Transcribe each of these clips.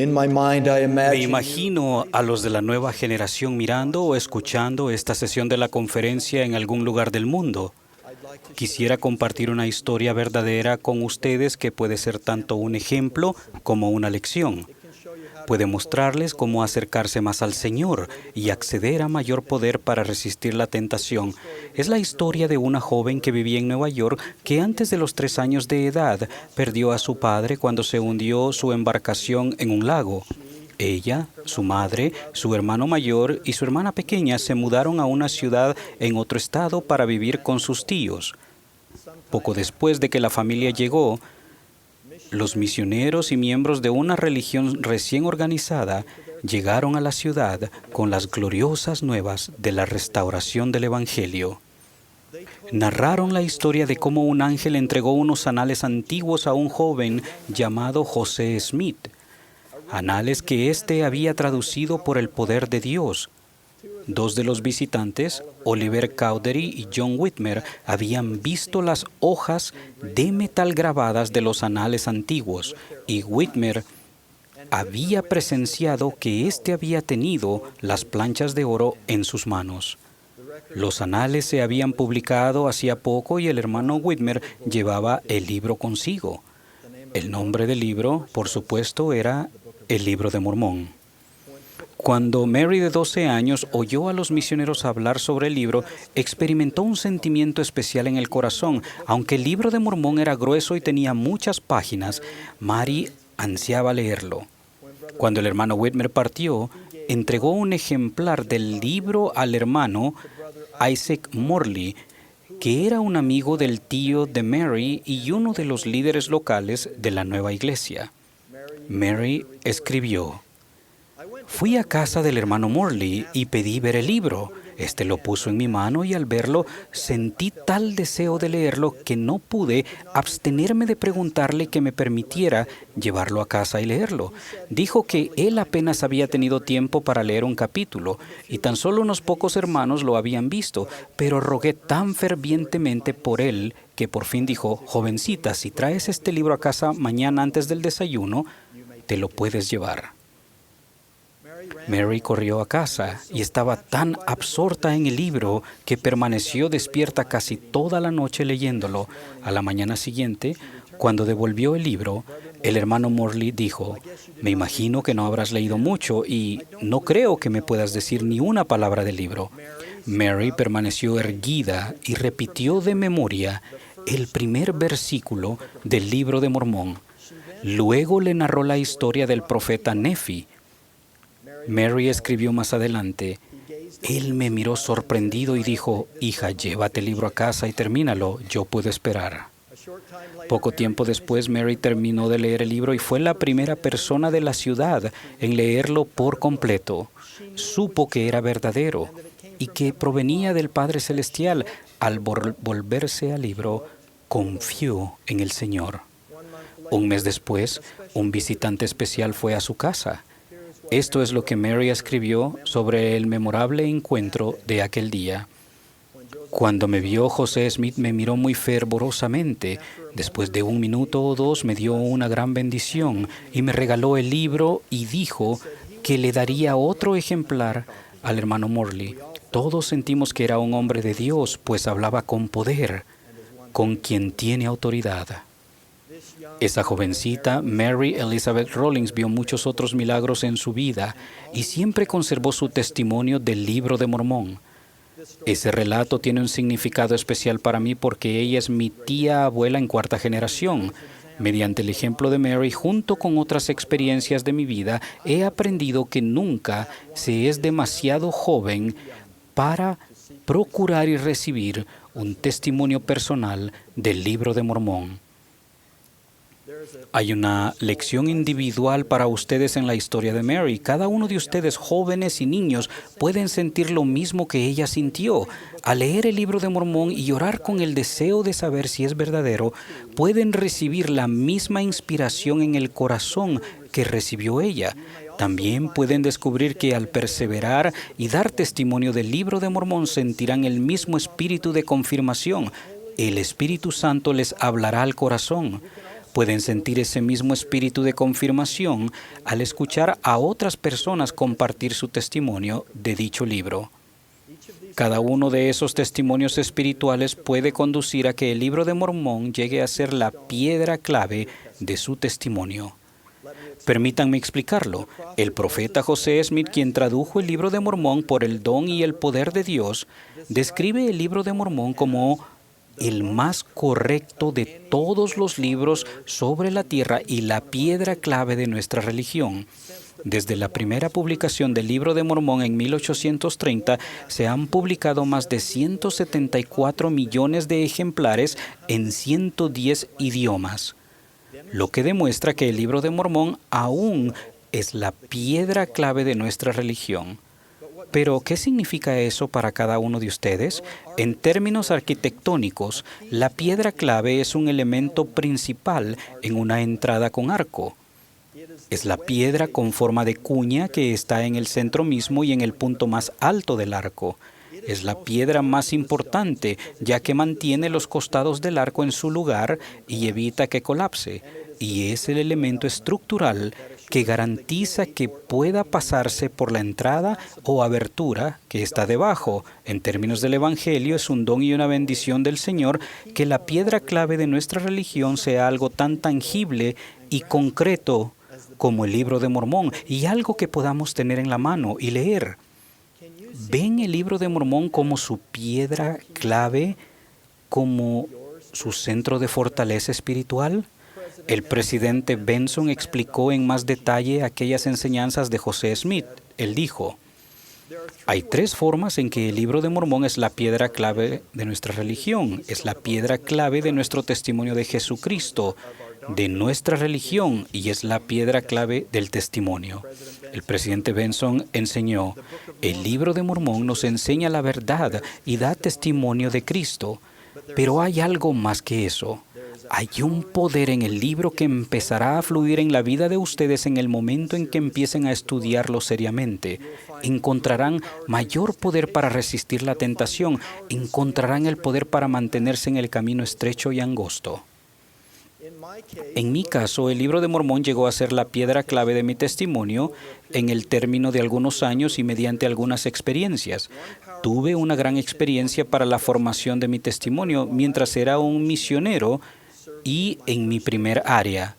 Me imagino a los de la nueva generación mirando o escuchando esta sesión de la conferencia en algún lugar del mundo. Quisiera compartir una historia verdadera con ustedes que puede ser tanto un ejemplo como una lección. Puede mostrarles cómo acercarse más al Señor y acceder a mayor poder para resistir la tentación. Es la historia de una joven que vivía en Nueva York que antes de los 3 años de edad perdió a su padre cuando se hundió su embarcación en un lago. Ella, su madre, su hermano mayor y su hermana pequeña se mudaron a una ciudad en otro estado para vivir con sus tíos. Poco después de que la familia llegó, los misioneros y miembros de una religión recién organizada llegaron a la ciudad con las gloriosas nuevas de la restauración del Evangelio. Narraron la historia de cómo un ángel entregó unos anales antiguos a un joven llamado José Smith, anales que éste había traducido por el poder de Dios. 2 de los visitantes, Oliver Cowdery y John Whitmer, habían visto las hojas de metal grabadas de los anales antiguos, y Whitmer había presenciado que éste había tenido las planchas de oro en sus manos. Los anales se habían publicado hacía poco y el hermano Whitmer llevaba el libro consigo. El nombre del libro, por supuesto, era el Libro de Mormón. Cuando Mary, de 12 años, oyó a los misioneros hablar sobre el libro, experimentó un sentimiento especial en el corazón. Aunque el Libro de Mormón era grueso y tenía muchas páginas, Mary ansiaba leerlo. Cuando el hermano Whitmer partió, entregó un ejemplar del libro al hermano Isaac Morley, que era un amigo del tío de Mary y uno de los líderes locales de la nueva iglesia. Mary escribió: «Fui a casa del hermano Morley y pedí ver el libro. Este lo puso en mi mano y al verlo sentí tal deseo de leerlo que no pude abstenerme de preguntarle que me permitiera llevarlo a casa y leerlo. Dijo que él apenas había tenido tiempo para leer un capítulo y tan solo unos pocos hermanos lo habían visto, pero rogué tan fervientemente por él que por fin dijo: jovencita, si traes este libro a casa mañana antes del desayuno, te lo puedes llevar». Mary corrió a casa y estaba tan absorta en el libro que permaneció despierta casi toda la noche leyéndolo. A la mañana siguiente, cuando devolvió el libro, el hermano Morley dijo: «Me imagino que no habrás leído mucho y no creo que me puedas decir ni una palabra del libro». Mary permaneció erguida y repitió de memoria el primer versículo del Libro de Mormón. Luego le narró la historia del profeta Nefi. Mary escribió más adelante: «Él me miró sorprendido y dijo: hija, llévate el libro a casa y termínalo, yo puedo esperar». Poco tiempo después, Mary terminó de leer el libro y fue la primera persona de la ciudad en leerlo por completo. Supo que era verdadero y que provenía del Padre Celestial. Al volverse al libro, confió en el Señor. Un mes después, un visitante especial fue a su casa. Esto es lo que Mary escribió sobre el memorable encuentro de aquel día. «Cuando me vio, José Smith me miró muy fervorosamente. Después de 1 minuto o 2 me dio una gran bendición y me regaló el libro y dijo que le daría otro ejemplar al hermano Morley. Todos sentimos que era un hombre de Dios, pues hablaba con poder, con quien tiene autoridad». Esa jovencita, Mary Elizabeth Rollins, vio muchos otros milagros en su vida y siempre conservó su testimonio del Libro de Mormón. Ese relato tiene un significado especial para mí porque ella es mi tía abuela en 4ª generación. Mediante el ejemplo de Mary, junto con otras experiencias de mi vida, he aprendido que nunca se es demasiado joven para procurar y recibir un testimonio personal del Libro de Mormón. Hay una lección individual para ustedes en la historia de Mary. Cada uno de ustedes, jóvenes y niños, pueden sentir lo mismo que ella sintió. Al leer el Libro de Mormón y orar con el deseo de saber si es verdadero, pueden recibir la misma inspiración en el corazón que recibió ella. También pueden descubrir que al perseverar y dar testimonio del Libro de Mormón sentirán el mismo espíritu de confirmación. El Espíritu Santo les hablará al corazón. Pueden sentir ese mismo espíritu de confirmación al escuchar a otras personas compartir su testimonio de dicho libro. Cada uno de esos testimonios espirituales puede conducir a que el Libro de Mormón llegue a ser la piedra clave de su testimonio. Permítanme explicarlo. El profeta José Smith, quien tradujo el Libro de Mormón por el don y el poder de Dios, describe el Libro de Mormón como el más correcto de todos los libros sobre la tierra y la piedra clave de nuestra religión. Desde la primera publicación del Libro de Mormón en 1830, se han publicado más de 174 millones de ejemplares en 110 idiomas, lo que demuestra que el Libro de Mormón aún es la piedra clave de nuestra religión. Pero, ¿qué significa eso para cada uno de ustedes? En términos arquitectónicos, la piedra clave es un elemento principal en una entrada con arco. Es la piedra con forma de cuña que está en el centro mismo y en el punto más alto del arco. Es la piedra más importante, ya que mantiene los costados del arco en su lugar y evita que colapse. Y es el elemento estructural que garantiza que pueda pasarse por la entrada o abertura que está debajo. En términos del Evangelio, es un don y una bendición del Señor que la piedra clave de nuestra religión sea algo tan tangible y concreto como el Libro de Mormón, y algo que podamos tener en la mano y leer. ¿Ven el Libro de Mormón como su piedra clave, como su centro de fortaleza espiritual? El presidente Benson explicó en más detalle aquellas enseñanzas de José Smith. Él dijo: hay tres formas en que el Libro de Mormón es la piedra clave de nuestra religión. Es la piedra clave de nuestro testimonio de Jesucristo, de nuestra religión, y es la piedra clave del testimonio. El presidente Benson enseñó: el Libro de Mormón nos enseña la verdad y da testimonio de Cristo. Pero hay algo más que eso. Hay un poder en el libro que empezará a fluir en la vida de ustedes en el momento en que empiecen a estudiarlo seriamente. Encontrarán mayor poder para resistir la tentación. Encontrarán el poder para mantenerse en el camino estrecho y angosto. En mi caso, el Libro de Mormón llegó a ser la piedra clave de mi testimonio en el término de algunos años y mediante algunas experiencias. Tuve una gran experiencia para la formación de mi testimonio mientras era un misionero y en mi primer área,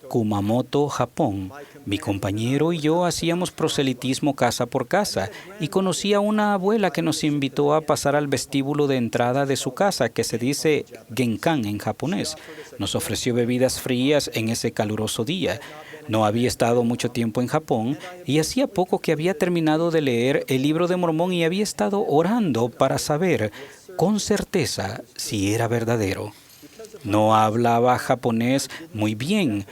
Kumamoto, Japón. Mi compañero y yo hacíamos proselitismo casa por casa y conocí a una abuela que nos invitó a pasar al vestíbulo de entrada de su casa, que se dice Genkan en japonés. Nos ofreció bebidas frías en ese caluroso día. No había estado mucho tiempo en Japón y hacía poco que había terminado de leer el Libro de Mormón y había estado orando para saber con certeza si era verdadero. No hablaba japonés muy bien.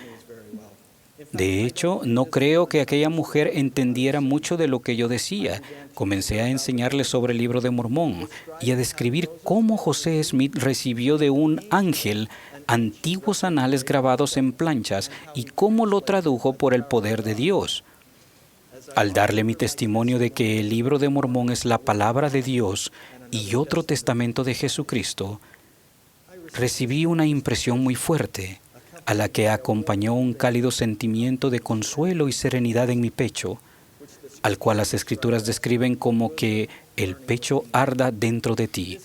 De hecho, no creo que aquella mujer entendiera mucho de lo que yo decía. Comencé a enseñarle sobre el Libro de Mormón y a describir cómo José Smith recibió de un ángel antiguos anales grabados en planchas y cómo lo tradujo por el poder de Dios. Al darle mi testimonio de que el Libro de Mormón es la palabra de Dios y otro testamento de Jesucristo, recibí una impresión muy fuerte, a la que acompañó un cálido sentimiento de consuelo y serenidad en mi pecho, al cual las Escrituras describen como que el pecho arda dentro de ti.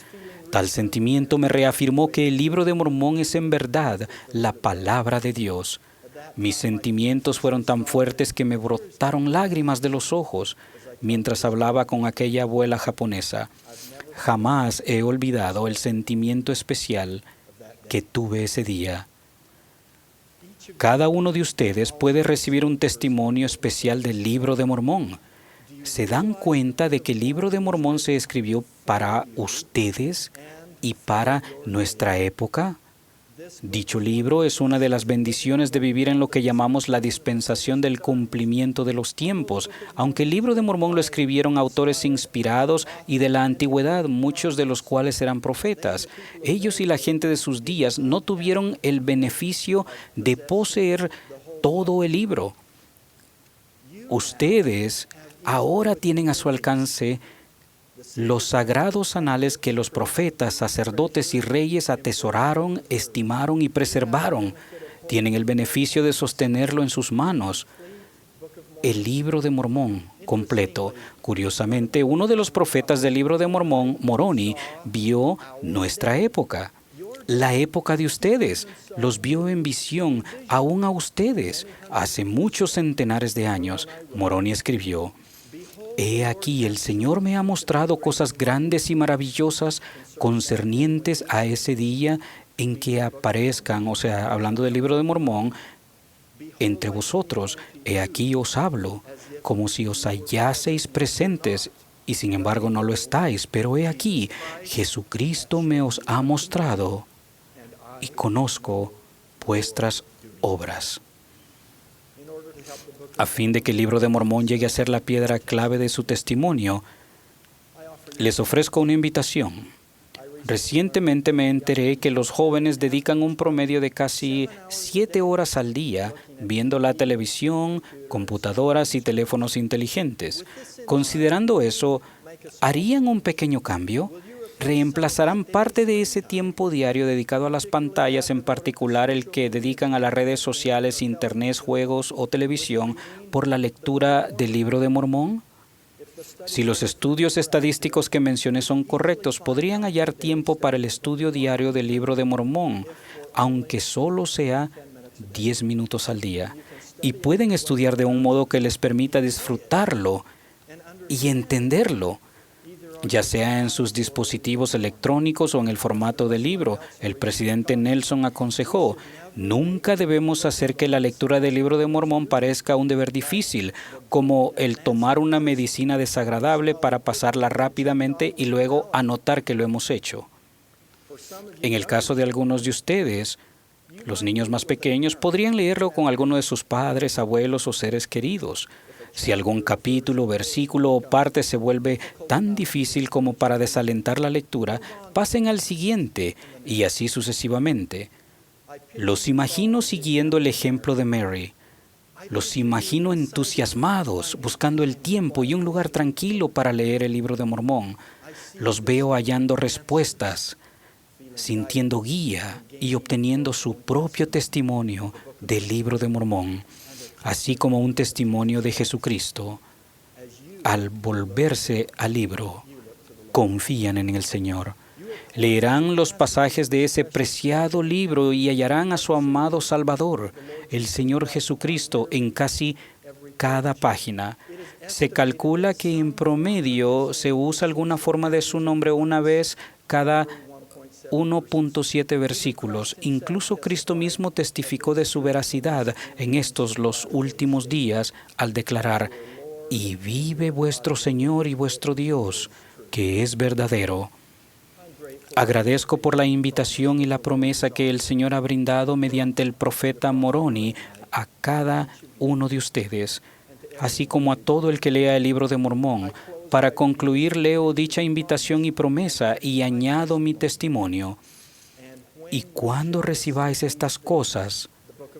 Tal sentimiento me reafirmó que el Libro de Mormón es en verdad la palabra de Dios. Mis sentimientos fueron tan fuertes que me brotaron lágrimas de los ojos mientras hablaba con aquella abuela japonesa. Jamás he olvidado el sentimiento especial que tuve ese día. Cada uno de ustedes puede recibir un testimonio especial del Libro de Mormón. ¿Se dan cuenta de que el Libro de Mormón se escribió para ustedes y para nuestra época? Dicho libro es una de las bendiciones de vivir en lo que llamamos la dispensación del cumplimiento de los tiempos. Aunque el Libro de Mormón lo escribieron autores inspirados y de la antigüedad, muchos de los cuales eran profetas, ellos y la gente de sus días no tuvieron el beneficio de poseer todo el libro. Ustedes ahora tienen a su alcance los sagrados anales que los profetas, sacerdotes y reyes atesoraron, estimaron y preservaron. Tienen el beneficio de sostenerlo en sus manos. El libro de Mormón completo. Curiosamente, uno de los profetas del libro de Mormón, Moroni, vio nuestra época, la época de ustedes. Los vio en visión, aún a ustedes, hace muchos centenares de años. Moroni escribió: He aquí, el Señor me ha mostrado cosas grandes y maravillosas concernientes a ese día en que aparezcan, o sea, hablando del libro de Mormón, entre vosotros. He aquí os hablo, como si os hallaseis presentes, y sin embargo no lo estáis. Pero he aquí, Jesucristo me os ha mostrado, y conozco vuestras obras. A fin de que el libro de Mormón llegue a ser la piedra clave de su testimonio, les ofrezco una invitación. Recientemente me enteré que los jóvenes dedican un promedio de casi 7 horas al día viendo la televisión, computadoras y teléfonos inteligentes. Considerando eso, ¿harían un pequeño cambio? ¿Reemplazarán parte de ese tiempo diario dedicado a las pantallas, en particular el que dedican a las redes sociales, internet, juegos o televisión, por la lectura del libro de Mormón? Si los estudios estadísticos que mencioné son correctos, podrían hallar tiempo para el estudio diario del libro de Mormón, aunque solo sea 10 minutos al día. Y pueden estudiar de un modo que les permita disfrutarlo y entenderlo, ya sea en sus dispositivos electrónicos o en el formato del libro. El presidente Nelson aconsejó: nunca debemos hacer que la lectura del libro de Mormón parezca un deber difícil, como el tomar una medicina desagradable para pasarla rápidamente y luego anotar que lo hemos hecho. En el caso de algunos de ustedes, los niños más pequeños podrían leerlo con alguno de sus padres, abuelos o seres queridos. Si algún capítulo, versículo o parte se vuelve tan difícil como para desalentar la lectura, pasen al siguiente y así sucesivamente. Los imagino siguiendo el ejemplo de Mary. Los imagino entusiasmados, buscando el tiempo y un lugar tranquilo para leer el libro de Mormón. Los veo hallando respuestas, sintiendo guía y obteniendo su propio testimonio del libro de Mormón, así como un testimonio de Jesucristo. Al volverse al libro, confían en el Señor. Leerán los pasajes de ese preciado libro y hallarán a su amado Salvador, el Señor Jesucristo, en casi cada página. Se calcula que en promedio se usa alguna forma de su nombre una vez cada 1.7 versículos. Incluso Cristo mismo testificó de su veracidad en estos los últimos días al declarar: y vive vuestro Señor y vuestro Dios, que es verdadero. Agradezco por la invitación y la promesa que el Señor ha brindado mediante el profeta Moroni a cada uno de ustedes, así como a todo el que lea el libro de Mormón. Para concluir, leo dicha invitación y promesa y añado mi testimonio. Y cuando recibáis estas cosas,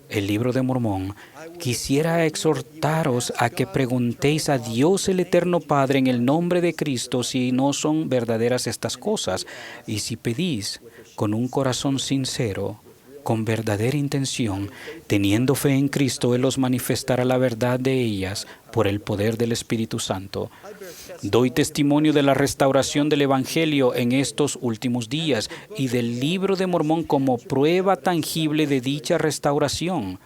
el libro de Mormón, quisiera exhortaros a que preguntéis a Dios el Eterno Padre en el nombre de Cristo si no son verdaderas estas cosas, y si pedís con un corazón sincero, con verdadera intención, teniendo fe en Cristo, Él os manifestará la verdad de ellas por el poder del Espíritu Santo. Doy testimonio de la restauración del Evangelio en estos últimos días y del libro de Mormón como prueba tangible de dicha restauración.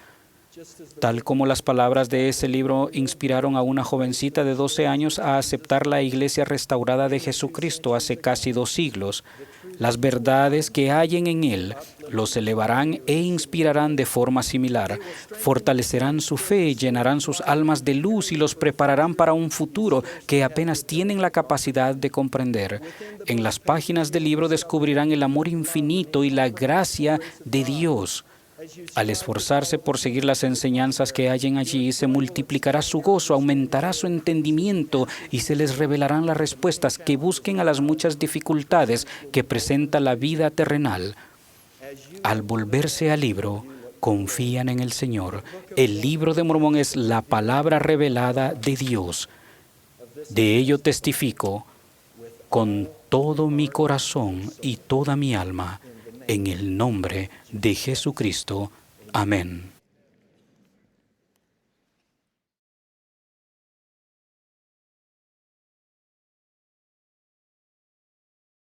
Tal como las palabras de ese libro inspiraron a una jovencita de 12 años a aceptar la Iglesia restaurada de Jesucristo hace casi 2 siglos, las verdades que hallen en él los elevarán e inspirarán de forma similar, fortalecerán su fe, llenarán sus almas de luz y los prepararán para un futuro que apenas tienen la capacidad de comprender. En las páginas del libro descubrirán el amor infinito y la gracia de Dios. Al esforzarse por seguir las enseñanzas que hallen allí, se multiplicará su gozo, aumentará su entendimiento y se les revelarán las respuestas que busquen a las muchas dificultades que presenta la vida terrenal. Al volverse al libro, confían en el Señor. El libro de Mormón es la palabra revelada de Dios. De ello testifico con todo mi corazón y toda mi alma, en el nombre de Jesucristo. Amén.